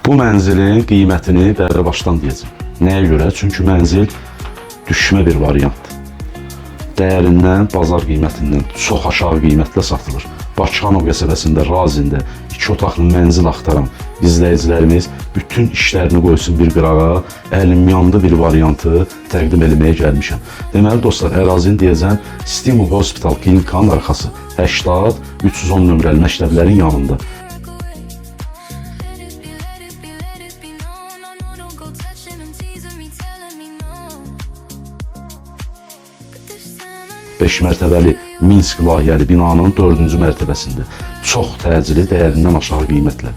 Bu mənzilin qiymətini bərra başdan deyəcəm. Nəyə görə? Çünki mənzil düşmə bir variantdır. Dəyərindən, bazar qiymətindən çox aşağı qiymətlə satılır. Bakıxanov qəsəbəsində, Razində 2 otaqlı mənzil axtaran izləyicilərimiz bütün işlərini qoysun bir qırağa, əlim yandı bir variantı təqdim eləməyə gəlmişəm. Deməli dostlar, ərazini deyəcəm, Stimul Hospital klinikanın arxası 80-310 nömrəli məktəblərin yanında. Beş mərtəbəli Minsk layihəli binanın 4-cü mərtəbəsində çox təcili dəyərindən aşağı qiymətlə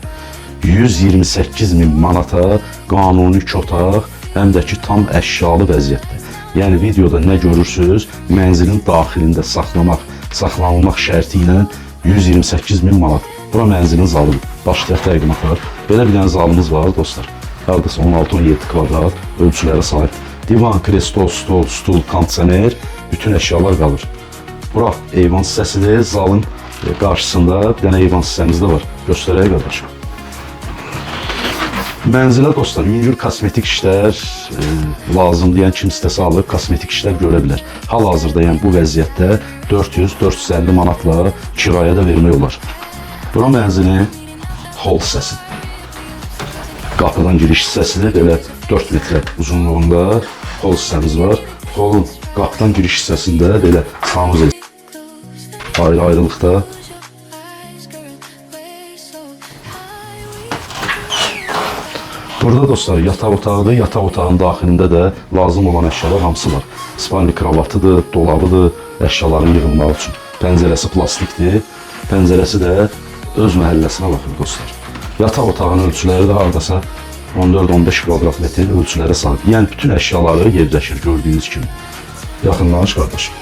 128.000 manata qanuni 2 otaq, həm də ki tam əşyalı vəziyyətdə. Yəni videoda nə görürsünüz, mənzilin daxilində saxlanılmaq şərti ilə 128.000 manat. Bura mənzilin zalıdır. Başlayaq təqdimata. Belə bir dənə zalımız var dostlar. Hardasa 16-17 kvadrat ölçülərə sahib. Divan, kresto, stol, stul, kondisioner, bütün əşyalar qalır. Bura eyvan hissəsidir. Zalın qarşısında bir dənə eyvan hissəmiz də var. Göstərək qardaşım. Mənzilə dostlar, yüngül kosmetik işlər lazım deyən kim istəsə alıb kosmetik işlər görə bilər. Hal-hazırda yəni bu vəziyyətdə 400-450 manatla kirayədə vermək olar. Bura mənzilin hol hissəsidir. Qapıdan giriş hissəsidir. Belə 4 metrə uzunluğunda hol hissəmiz var. Holun qapıdan giriş hissəsində belə sanuzel ayrı-ayrılıqda. Burada dostlar yataq otağıdır. Yataq otağının daxilində də lazım olan əşyalar hamısı var. Spalni kravatıdır, dolabıdır, əşyaların yığılmağı üçün. Pəncərəsi plastikdir. Pəncərəsi də öz məhəlləsinə baxır dostlar. Yataq otağının ölçüləri də hardasa 14-15 kvadrat metr ölçülərə sahib. Yəni bütün əşyaları yerləşir gördüyünüz kimi. Yaxınlanış qardaşım.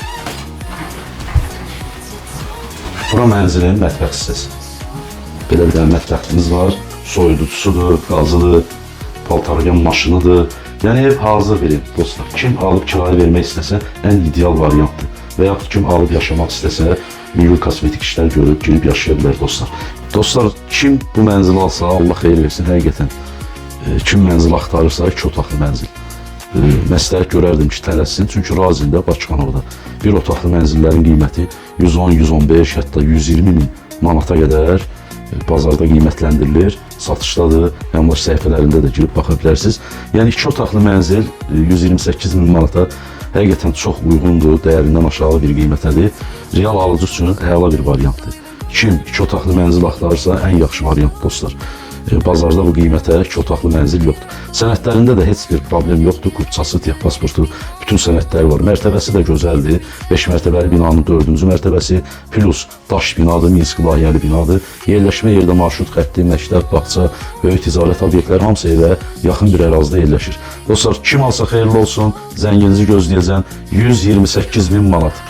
Bura mənzilin mətbəx hissəsi. Belə bir dənə mətbəximiz var. Soyuducusudur, qazıdır, paltaryan maşınıdır. Yəni ev hazır verin dostlar. Kim alıb kirayə vermək istəsə ən ideal variantdır. Və yaxud kim alıb yaşamaq istəsə yüngül kosmetik işlər görüb girib yaşaya bilər dostlar. Dostlar, kim bu mənzili alsa Allah xeyir versin, həqiqətən. Kim mənzil axtarırsa 2 otaqlı mənzil. Məsləhət görərdim ki, tələssin. Çünki Razində, Bakıxanovda bir otaqlı mənzillərin qiyməti 110-115, hətta 120 min manata qədər bazarda qiymətləndirilir, satışdadır, əmlak səhifələrində də girib baxa bilərsiniz. Yəni 2 otaqlı mənzil 128 min manata həqiqətən çox uyğundur, dəyərindən aşağı bir qiymətədir. Real alıcı üçün əla bir variantdır. Kim 2 otaqlı mənzil axtarırsa ən yaxşı variant dostlar. Bazarda bu qiymətə 2 otaqlı mənzil yoxdur. Sənədlərində də heç bir problem yoxdur. Kupçası, texpasportu, bütün sənədləri var. Mərtəbəsi də gözəldir. 5 mərtəbəli binanın 4-cü mərtəbəsi, plus daş binadır, Minsk layihəli binadır. Yerləşmə yerdə marşrut xətti, məktəb, bağça, böyük ticarət obyektləri hamısı evə yaxın bir ərazidə yerləşir. Dostlar, kim alsa xeyirli olsun, zənginizi gözləyəcəm 128.000 manat.